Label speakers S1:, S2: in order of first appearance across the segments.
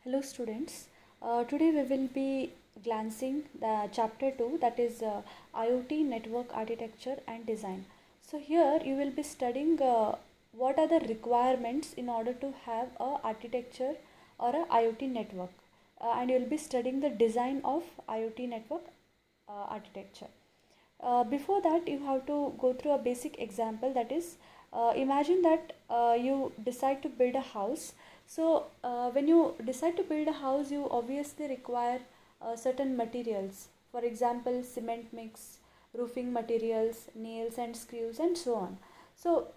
S1: Hello students. Today we will be glancing the chapter 2, that is IoT network architecture and design. So here you will be studying what are the requirements in order to have a architecture or a IoT network, and you will be studying the design of IoT network architecture. Before that, you have to go through a basic example, that is, imagine that you decide to build a house. So when you decide to build a house, you obviously require certain materials, for example cement mix, roofing materials, nails and screws, and so on. So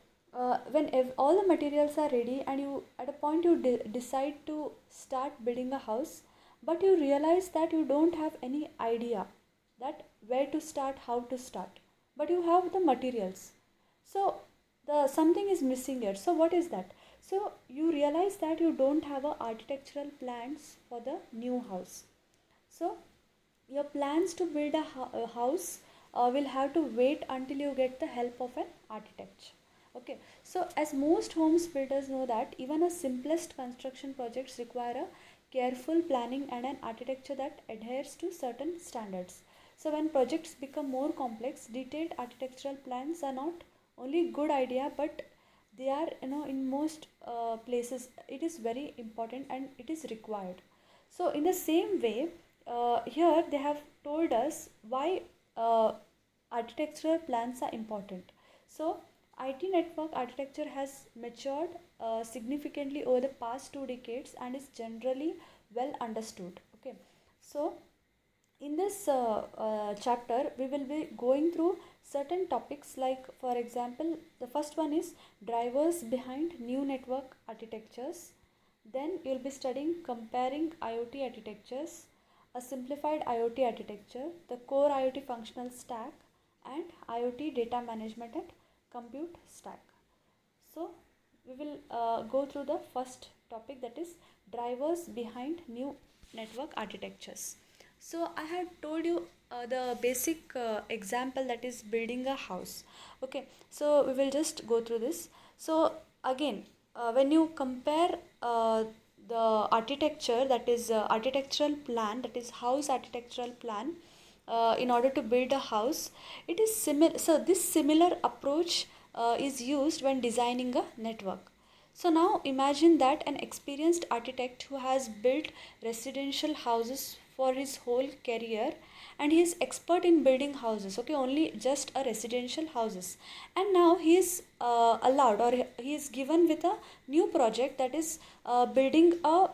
S1: when all the materials are ready and you at a point you decide to start building a house, but you realize that you don't have any idea that where to start, how to start, but you have the materials. So the something is missing here. So what is that? So you realize that you don't have a architectural plans for the new house. So your plans to build a house will have to wait until you get the help of an architect. Okay, so as most homes builders know that even a simplest construction projects require a careful planning and an architecture that adheres to certain standards. So when projects become more complex, detailed architectural plans are not only good idea, but they are, in most places it is very important and it is required. So in the same way, here they have told us why architectural plans are important. So IT network architecture has matured significantly over the past 2 decades and is generally well understood. Okay, so in this chapter we will be going through certain topics, like for example the first one is drivers behind new network architectures. Then you will be studying comparing IoT architectures, a simplified IoT architecture, the core IoT functional stack, and IoT data management and compute stack. So we will go through the first topic, that is drivers behind new network architectures. So I had told you the basic example, that is building a house. Okay, so we will just go through this. So again, when you compare the architecture, that is architectural plan, that is house architectural plan, in order to build a house, it is similar. So this similar approach is used when designing a network. So now imagine that an experienced architect who has built residential houses for his whole career, and he is expert in building houses, okay, only just a residential houses, and now he is allowed, or he is given with a new project, that is uh, building a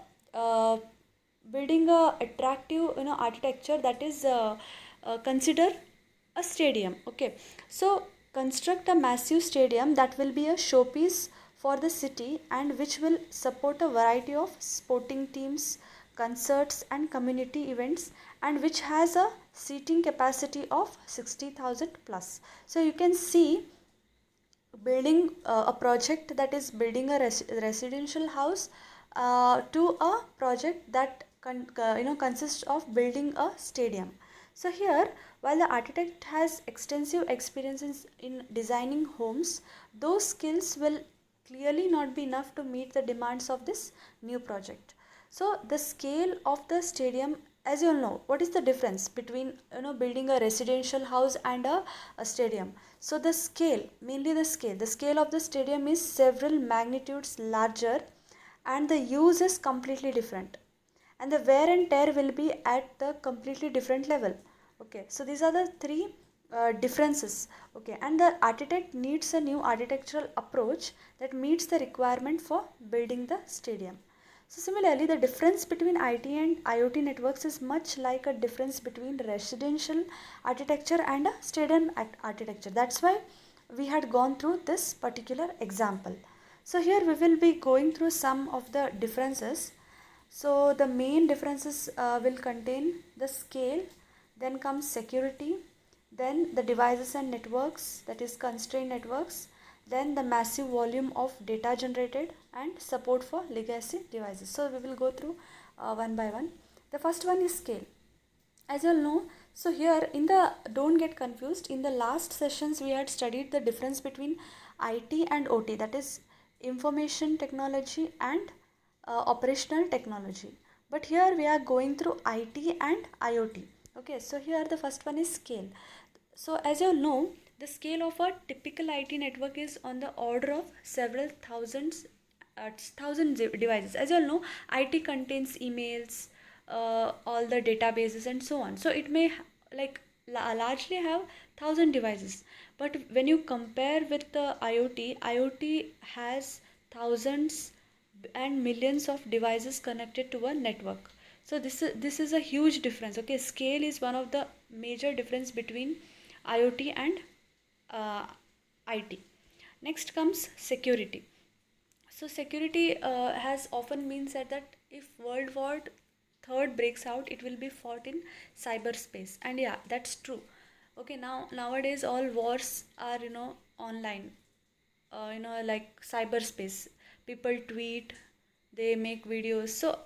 S1: attractive, architecture, that is consider a stadium. Okay, so construct a massive stadium that will be a showpiece for the city and which will support a variety of sporting teams, concerts and community events, and which has a seating capacity of 60,000 plus. So you can see building a project that is building a residential house to a project that consists of building a stadium. So here, while the architect has extensive experiences in designing homes, those skills will clearly not be enough to meet the demands of this new project. So the scale of the stadium, as you all know, what is the difference between building a residential house and a stadium? So the scale, mainly the scale of the stadium is several magnitudes larger, and the use is completely different, and the wear and tear will be at the completely different level. Okay, so these are the three differences. Okay, and the architect needs a new architectural approach that meets the requirement for building the stadium. So similarly, the difference between IT and IoT networks is much like a difference between residential architecture and a stadium architecture. That's why we had gone through this particular example. So here we will be going through some of the differences. So the main differences will contain the scale, then comes security, then the devices and networks, that is constrained networks, then the massive volume of data generated, and support for legacy devices. So we will go through one by one. The first one is scale. As you all know, so here in the, don't get confused, in the last sessions we had studied the difference between IT and OT, that is information technology and operational technology. But here we are going through IT and IoT. Okay, so here the first one is scale. So as you all know, the scale of a typical IT network is on the order of several thousand devices. As you all know, IT contains emails, all the databases and so on. So it may like largely have 1,000 devices. But when you compare with the IoT, IoT has thousands and millions of devices connected to a network. So this is a huge difference. Okay, scale is one of the major difference between IoT and uh, IT. Next comes security. So security has often been said that if World War Third breaks out, it will be fought in cyberspace, and yeah, that's true. Okay, nowadays all wars are online, like cyberspace. People tweet, they make videos. So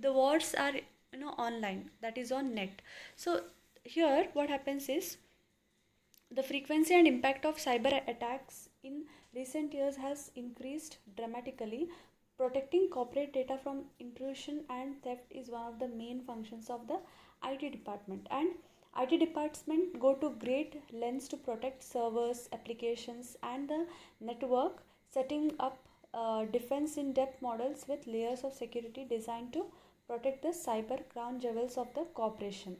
S1: the wars are online. That is on net. So here what happens is the frequency and impact of cyber attacks in recent years has increased dramatically. Protecting corporate data from intrusion and theft is one of the main functions of the IT department. And IT department go to great lengths to protect servers, applications, and the network, setting up defense in depth models with layers of security designed to protect the cyber crown jewels of the corporation.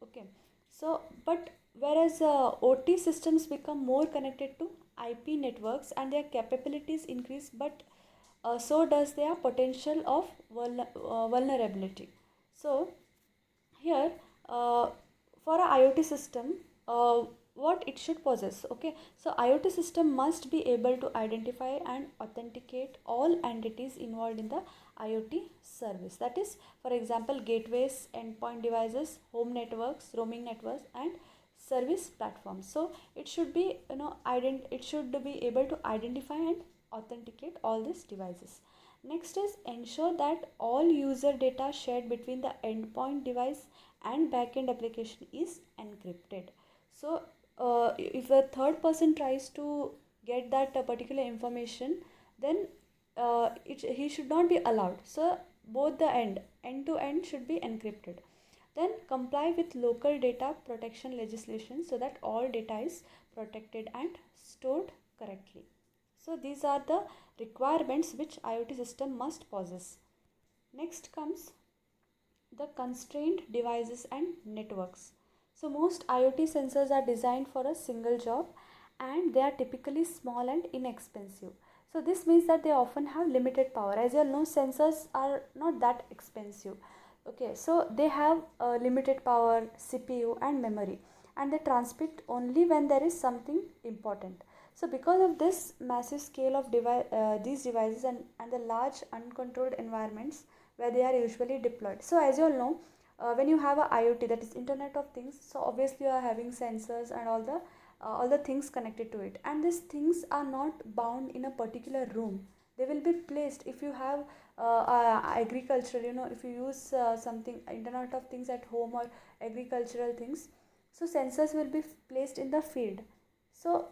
S1: Okay, so but whereas OT systems become more connected to IP networks and their capabilities increase, but so does their potential of vulnerability. So here, for a IoT system, what it should possess. Okay, so IoT system must be able to identify and authenticate all entities involved in the IoT service. That is, for example, gateways, endpoint devices, home networks, roaming networks, and service platforms. So it should be it should be able to identify and authenticate all these devices. Next is ensure that all user data shared between the endpoint device and backend application is encrypted. So if a third person tries to get that particular information, then he should not be allowed. So both the end to end should be encrypted. Then comply with local data protection legislation so that all data is protected and stored correctly. So these are the requirements which IoT system must possess. Next comes the constrained devices and networks. So most IoT sensors are designed for a single job and they are typically small and inexpensive. So this means that they often have limited power. As you all know, sensors are not that expensive. Okay, so they have limited power, CPU and memory, and they transmit only when there is something important. So because of this massive scale of these devices and the large uncontrolled environments where they are usually deployed. So as you all know, when you have a IoT, that is Internet of Things, so obviously you are having sensors and all the things connected to it, and these things are not bound in a particular room. They will be placed if you have agriculture, if you use something Internet of Things at home or agricultural things, so sensors will be placed in the field. So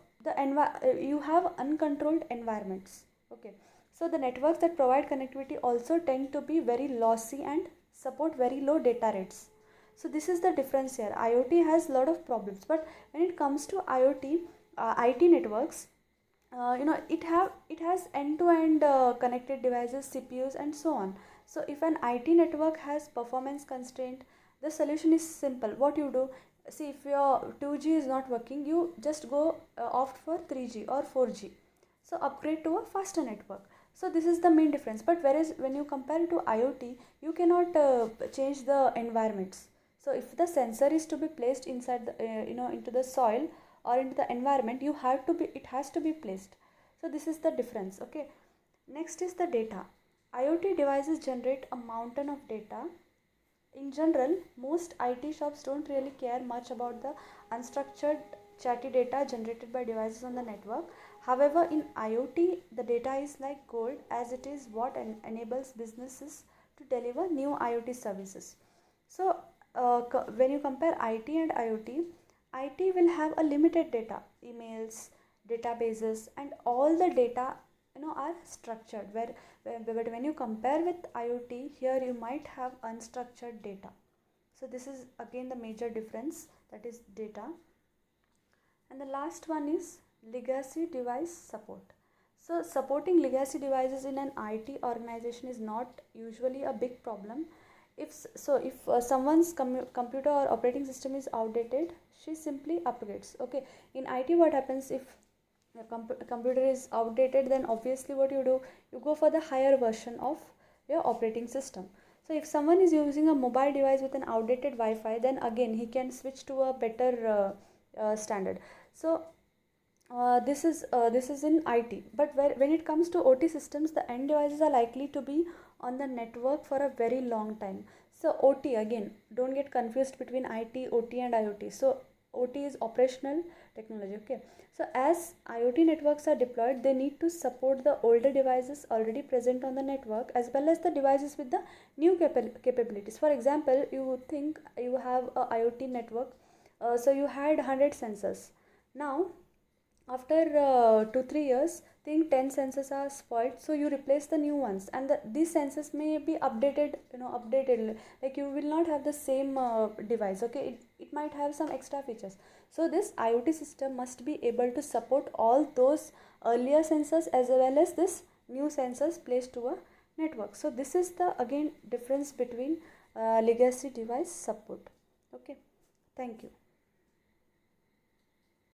S1: you have uncontrolled environments. Okay, so the networks that provide connectivity also tend to be very lossy and support very low data rates. So this is the difference here. IoT has a lot of problems, but when it comes to IoT, IT networks, it has end-to-end connected devices, CPUs, and so on. So if an IT network has performance constraint, the solution is simple. What you do, see, if your 2G is not working, you just go opt for 3G or 4G. So upgrade to a faster network. So this is the main difference. But whereas when you compare to IoT, you cannot change the environments. So if the sensor is to be placed inside the, into the soil or into the environment, it has to be placed. So this is the difference. Okay, next is the data. IoT devices generate a mountain of data. In general, most IT shops don't really care much about the unstructured chatty data generated by devices on the network. However, in IoT, the data is like gold, as it is what enables businesses to deliver new IoT services. So when you compare IT and IoT, IT will have a limited data, emails, databases, and all the data are structured, but when you compare with IoT, here you might have unstructured data. So this is again the major difference, that is data. And the last one is legacy device support. So supporting legacy devices in an IT organization is not usually a big problem. If someone's computer or operating system is outdated, she simply upgrades. Okay, in IT what happens if the computer is outdated, then obviously what you do, you go for the higher version of your operating system. So if someone is using a mobile device with an outdated Wi-Fi, then again he can switch to a better standard. So this is in IT, but when it comes to OT systems, the end devices are likely to be on the network for a very long time. So OT, again, don't get confused between IT, OT and IoT. So OT is operational technology. Okay, so as IoT networks are deployed, they need to support the older devices already present on the network as well as the devices with the new capabilities. For example, you think you have a IoT network, so you had 100 sensors. Now after 2 3 years, think 10 sensors are spoiled, so you replace the new ones, and these sensors may be updated, updated, like you will not have the same device. Okay, it might have some extra features. So this IoT system must be able to support all those earlier sensors as well as this new sensors placed to a network. So this is the again difference between legacy device support. Okay, thank you.